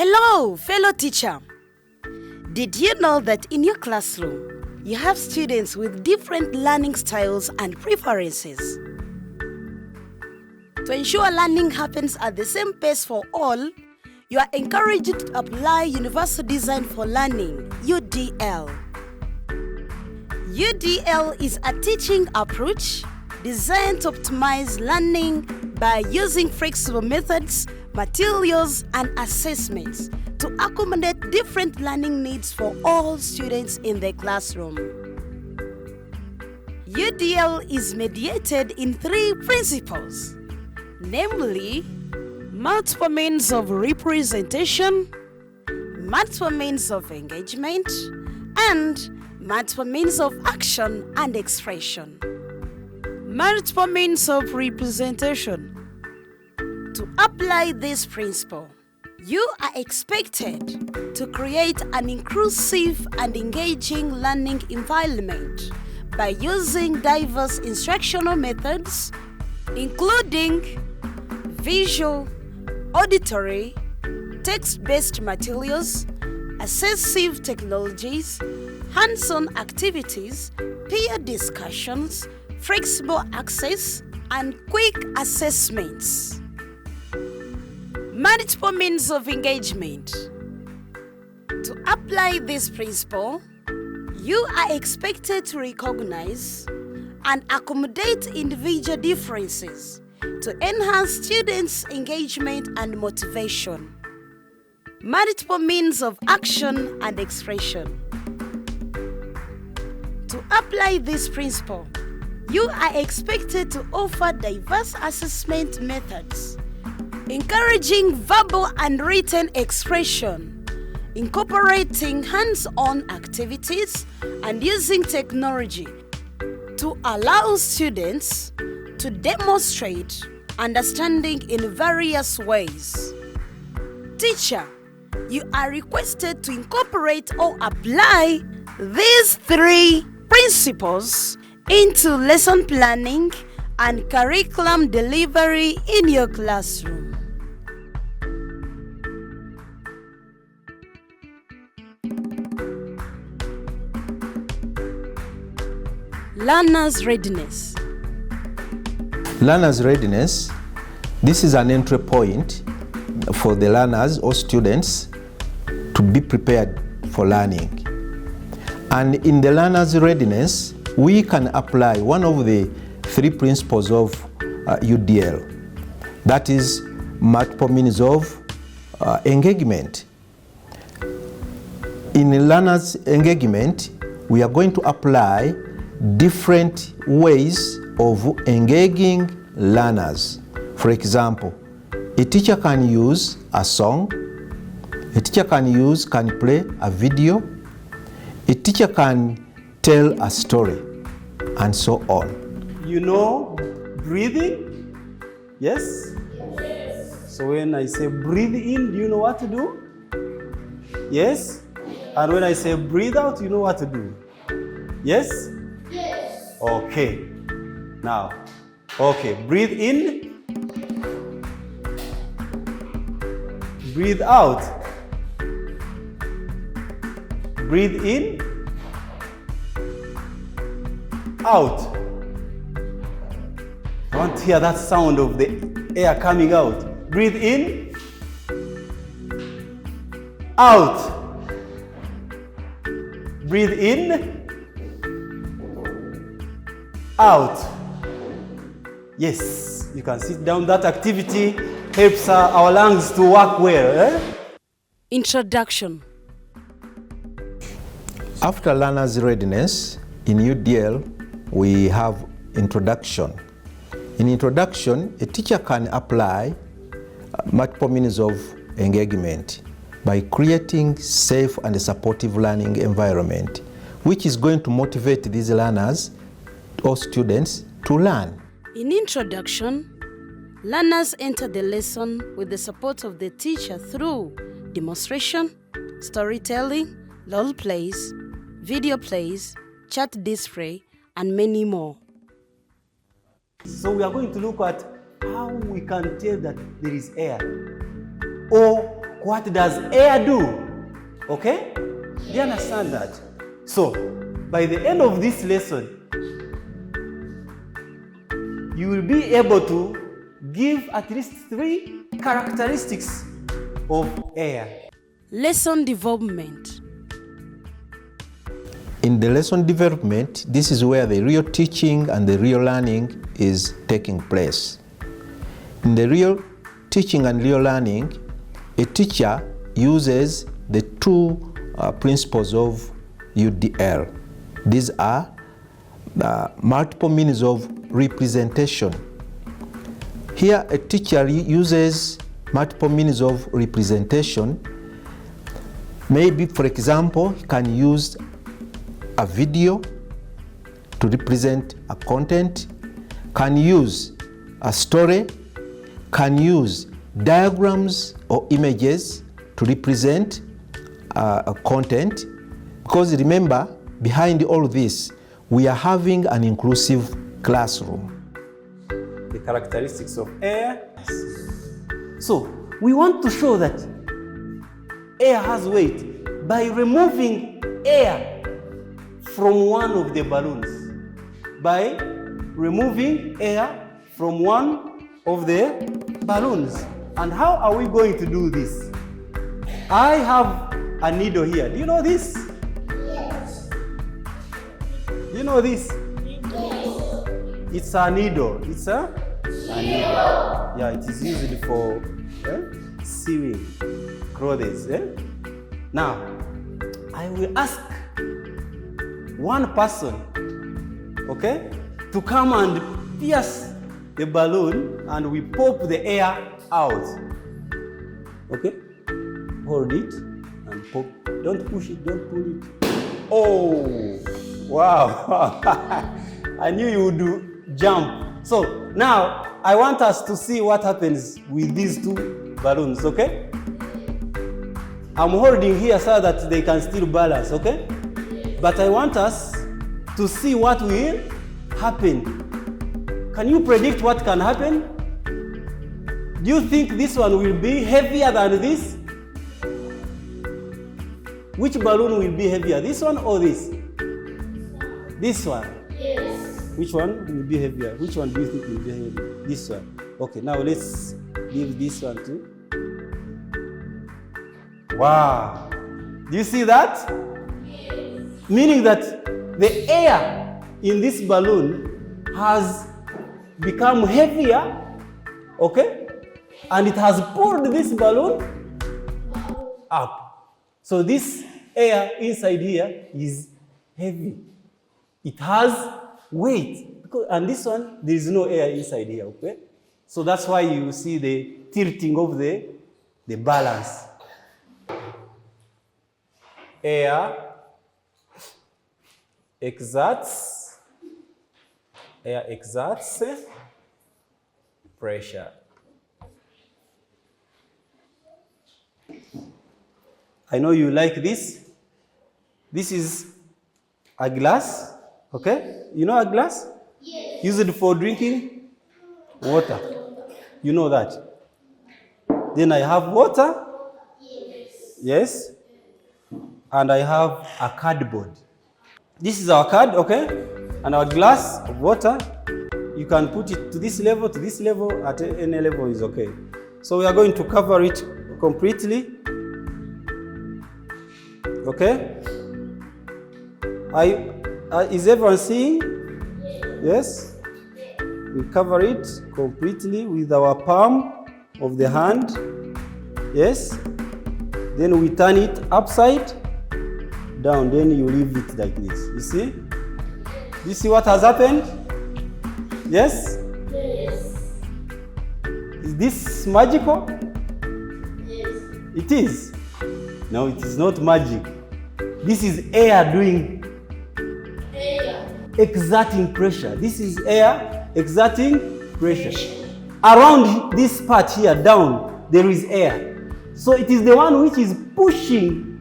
Hello, fellow teacher. Did you know that in your classroom, you have students with different learning styles and preferences? To ensure learning happens at the same pace for all, you are encouraged to apply Universal Design for Learning, UDL. UDL is a teaching approach designed to optimize learning by using flexible methods, materials, and assessments to accommodate different learning needs for all students in the classroom. UDL is mediated in 3 principles, namely multiple means of representation, multiple means of engagement, and multiple means of action and expression. Multiple means of representation. To apply this principle, you are expected to create an inclusive and engaging learning environment by using diverse instructional methods, including visual, auditory, text-based materials, assessive technologies, hands-on activities, peer discussions, flexible access, and quick assessments. Multiple means of engagement. To apply this principle, you are expected to recognize and accommodate individual differences to enhance students' engagement and motivation. Multiple means of action and expression. To apply this principle, you are expected to offer diverse assessment methods, encouraging verbal and written expression, incorporating hands-on activities, and using technology to allow students to demonstrate understanding in various ways. Teacher, you are requested to incorporate or apply these 3 principles into lesson planning and curriculum delivery in your classroom. Learner's readiness. Learner's readiness, this is an entry point for the learners or students to be prepared for learning. And in the learner's readiness, we can apply one of the 3 principles of UDL. That is multiple means of engagement. In learner's engagement, we are going to apply different ways of engaging learners. For example, a teacher can use a song, a teacher can play a video, a teacher can tell a story, and so on. You know breathing? Yes? Yes. So when I say breathe in, do you know what to do? Yes? And when I say breathe out, you know what to do? Yes? Yes. Okay. Now, okay, breathe in, breathe out. Breathe in, out. I want to hear that sound of the air coming out. Breathe in, out. Breathe in, out. Yes, you can sit down. That activity helps our lungs to work well. Introduction. After learner's readiness, in UDL, we have introduction. In introduction, a teacher can apply multiple means of engagement by creating safe and supportive learning environment, which is going to motivate these learners or students to learn. In introduction, learners enter the lesson with the support of the teacher through demonstration, storytelling, role plays, video plays, chat display, and many more. So we are going to look at how we can tell that there is air, or what does air do? Okay? Do you understand that? So, by the end of this lesson, you will be able to give at least 3 characteristics of air. Lesson development. In the lesson development, this is where the real teaching and the real learning is taking place. In the real teaching and real learning, a teacher uses the 2 principles of UDL. These are multiple means of representation. Here, a teacher uses multiple means of representation. Maybe, for example, he can use a video to represent a content, can use a story, can use diagrams or images to represent a content. Because remember, behind all this, we are having an inclusive classroom. The characteristics of air. So, we want to show that air has weight by removing air from one of the balloons. By removing air from one of the balloons. And how are we going to do this? I have a needle here. Do you know this? Yes. Do you know this? Yes. It's a needle. It's a needle. Yeah, it is used for sewing clothes. Now, I will ask one person, okay, to come and pierce the balloon and we pop the air out. Okay? Hold it and pop. Don't push it, don't pull it. Oh, wow. I knew you would jump. So now I want us to see what happens with these 2 balloons, okay? I'm holding here so that they can still balance, okay? But I want us to see what will happen. Can you predict what can happen? Do you think this one will be heavier than this? Which balloon will be heavier, this one or this? This one? Yes. Which one will be heavier? Which one do you think will be heavier? This one. Okay, now let's leave this one too. Wow. Do you see that? Meaning that the air in this balloon has become heavier, okay? And it has pulled this balloon up. So this air inside here is heavy. It has weight. And this one, there is no air inside here, okay? So that's why you see the tilting of the balance. Air exerts pressure. I know you like this. This is a glass, okay? You know a glass? Yes. Used for drinking water. You know that. Then I have water. Yes. Yes. And I have a cardboard. This is our card, okay? And our glass of water. You can put it to this level, at any level is okay. So we are going to cover it completely. Okay? Is everyone seeing? Yes? We cover it completely with our palm of the hand. Yes? Then we turn it upside down. Then you leave it like this. You see? You see what has happened? Yes? Yes. Is this magical? Yes. It is. No, it is not magic. This is air doing exerting pressure. This is air exerting pressure. Around this part here, down, there is air. So it is the one which is pushing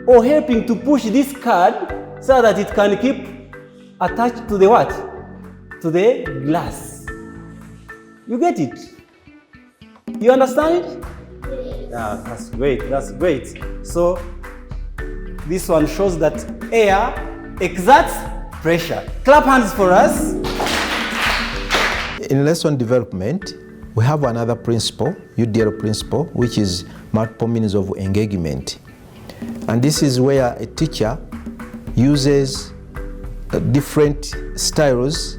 or helping to push this card so that it can keep attached to the what? To the glass. You get it? You understand it? Yeah, that's great, that's great. So this one shows that air exerts pressure. Clap hands for us. In lesson development, we have another principle, UDL principle, which is multiple means of engagement. And this is where a teacher uses different styles,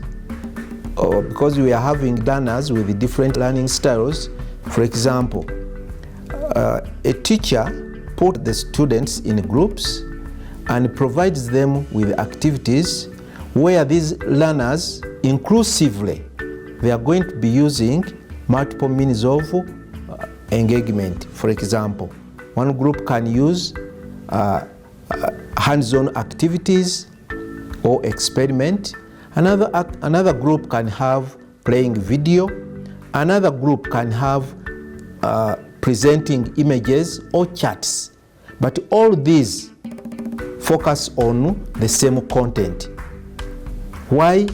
because we are having learners with different learning styles. For example, a teacher puts the students in groups and provides them with activities where these learners inclusively, they are going to be using multiple means of engagement. For example, one group can use hands-on activities or experiment. Another group can have playing video. Another group can have presenting images or charts. But all these focus on the same content. Why?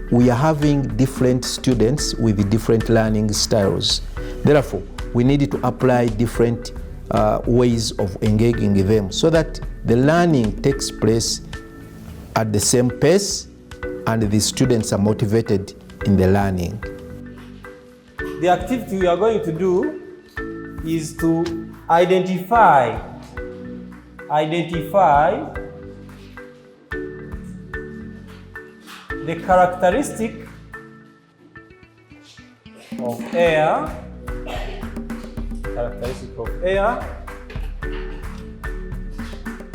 We are having different students with different learning styles. Therefore, we need to apply different ways of engaging them so that the learning takes place at the same pace and the students are motivated in the learning. The activity we are going to do is to identify the characteristic of air,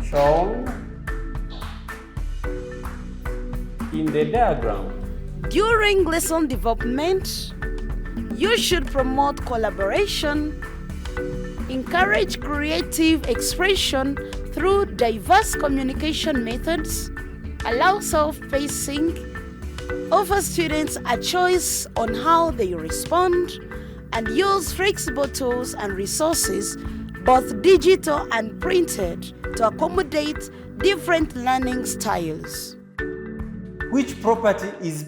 shown in the diagram. During lesson development, you should promote collaboration, encourage creative expression through diverse communication methods, allow self-pacing, offer students a choice on how they respond, and use flexible tools and resources, both digital and printed, to accommodate different learning styles. Which property is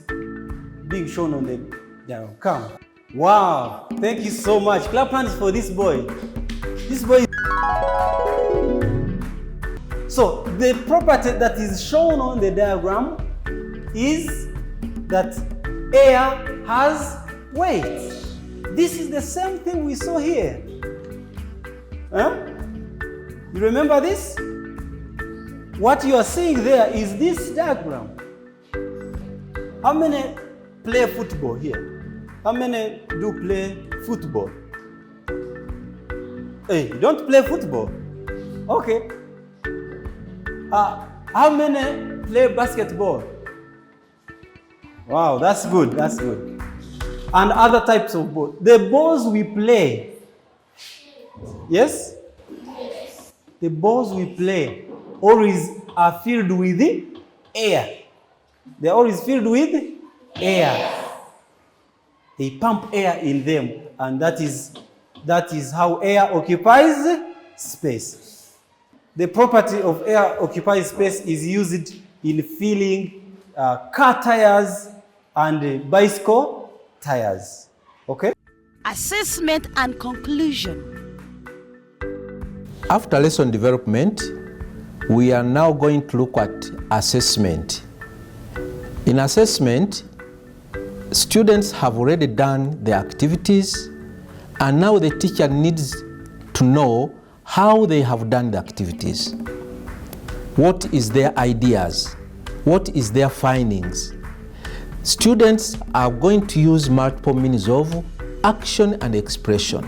being shown on the diagram? Come. Wow, thank you so much. Clap hands for this boy. This boy. So the property that is shown on the diagram is that air has weight. This is the same thing we saw here. You remember this? What you are seeing there is this diagram. How many play football here? How many do play football? Hey, you don't play football? Okay. How many play basketball? Wow, that's good, that's good. And other types of balls. The balls we play. Yes? Yes. The balls we play always are filled with air. They're always filled with air. They pump air in them, and that is how air occupies space. The property of air occupies space is used in filling car tires and bicycle tires. Okay? Assessment and conclusion. After lesson development, we are now going to look at assessment. In assessment, students have already done the activities, and now the teacher needs to know how they have done the activities. What is their ideas? What is their findings? Students are going to use multiple means of action and expression,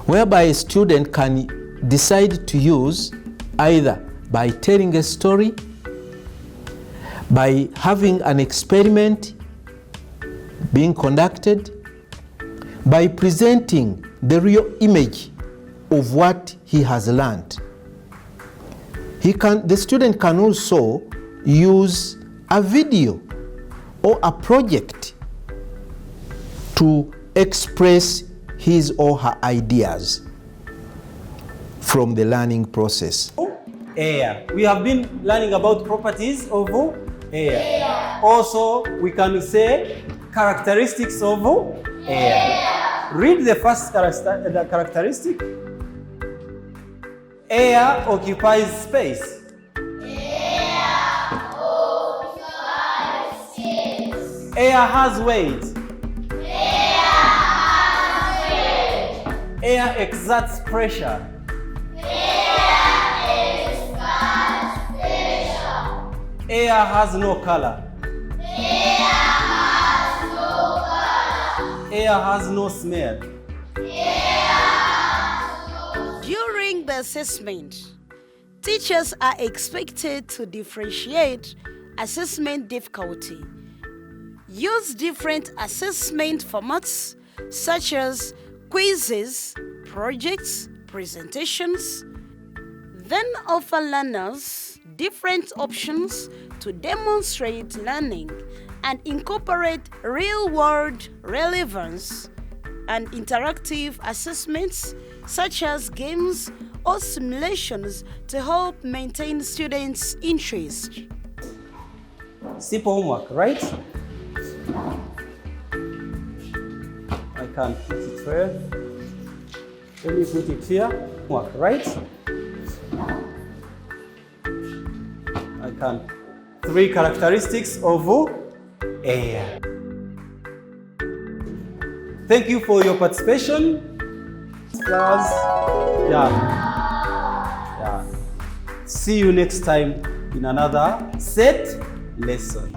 whereby a student can decide to use either by telling a story, by having an experiment being conducted, by presenting the real image of what he has learned. The student can also use a video or a project to express his or her ideas from the learning process. Air. We have been learning about properties of air. Also, we can say characteristics of air. Read the first characteristic. Air occupies space. Air has weight. Air exerts pressure. Air has no color. Air has no smell. During the assessment, teachers are expected to differentiate assessment difficulty. Use different assessment formats such as quizzes, projects, presentations, then offer learners different options to demonstrate learning and incorporate real-world relevance and interactive assessments such as games or simulations to help maintain students' interest. Simple homework, right? I can put it where? Let me put it here. Homework, right? I can. 3 characteristics of air. Thank you for your participation. Class. Yeah. See you next time in another set lesson.